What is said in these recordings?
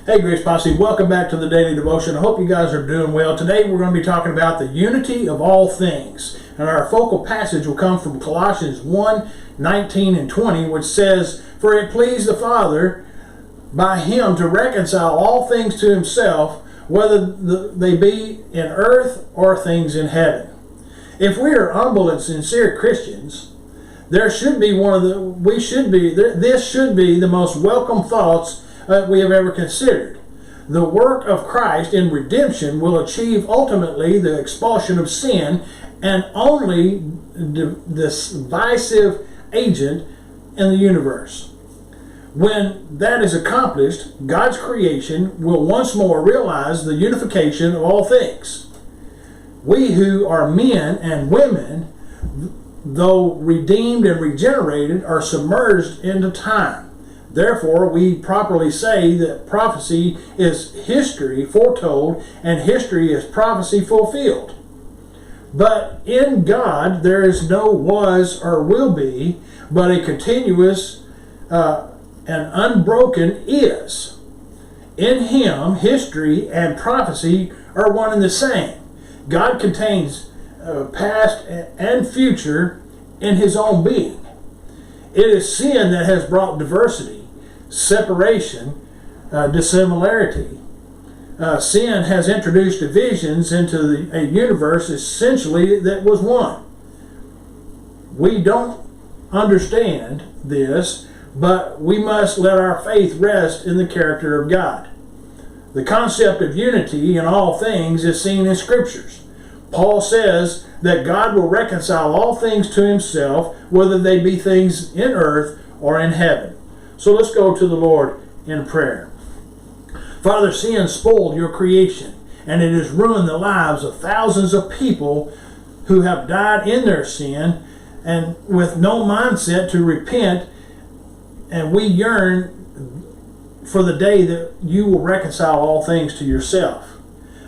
Hey Grace Posse, welcome back to the Daily Devotion. I hope you guys are doing well. Today we're going to be talking about the unity of all things. And our focal passage will come from Colossians 1:19 and 20, which says, "For it pleased the Father by him to reconcile all things to himself, whether they be in earth or things in heaven." If we are humble and sincere Christians, this should be the most welcome thoughts we have ever considered. The work of Christ in redemption will achieve ultimately the expulsion of sin and only this divisive agent in the universe. When that is accomplished, God's creation will once more realize the unification of all things. We who are men and women, though redeemed and regenerated, are submerged into time. Therefore, we properly say that prophecy is history foretold and history is prophecy fulfilled. But in God there is no was or will be, but a continuous and unbroken is. In Him, history and prophecy are one and the same. God contains past and future in His own being. It is sin that has brought diversity, separation, dissimilarity. Sin has introduced divisions into a universe essentially that was one. We don't understand this, but we must let our faith rest in the character of God. The concept of unity in all things is seen in Scriptures. Paul says that God will reconcile all things to himself, whether they be things in earth or in heaven. So let's go to the Lord in prayer. Father, sin spoiled your creation, and it has ruined the lives of thousands of people who have died in their sin and with no mindset to repent, and we yearn for the day that you will reconcile all things to yourself.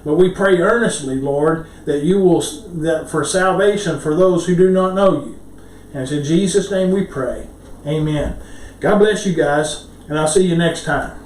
But we pray earnestly, Lord, that for salvation for those who do not know you. And it's in Jesus' name we pray. Amen. God bless you guys, and I'll see you next time.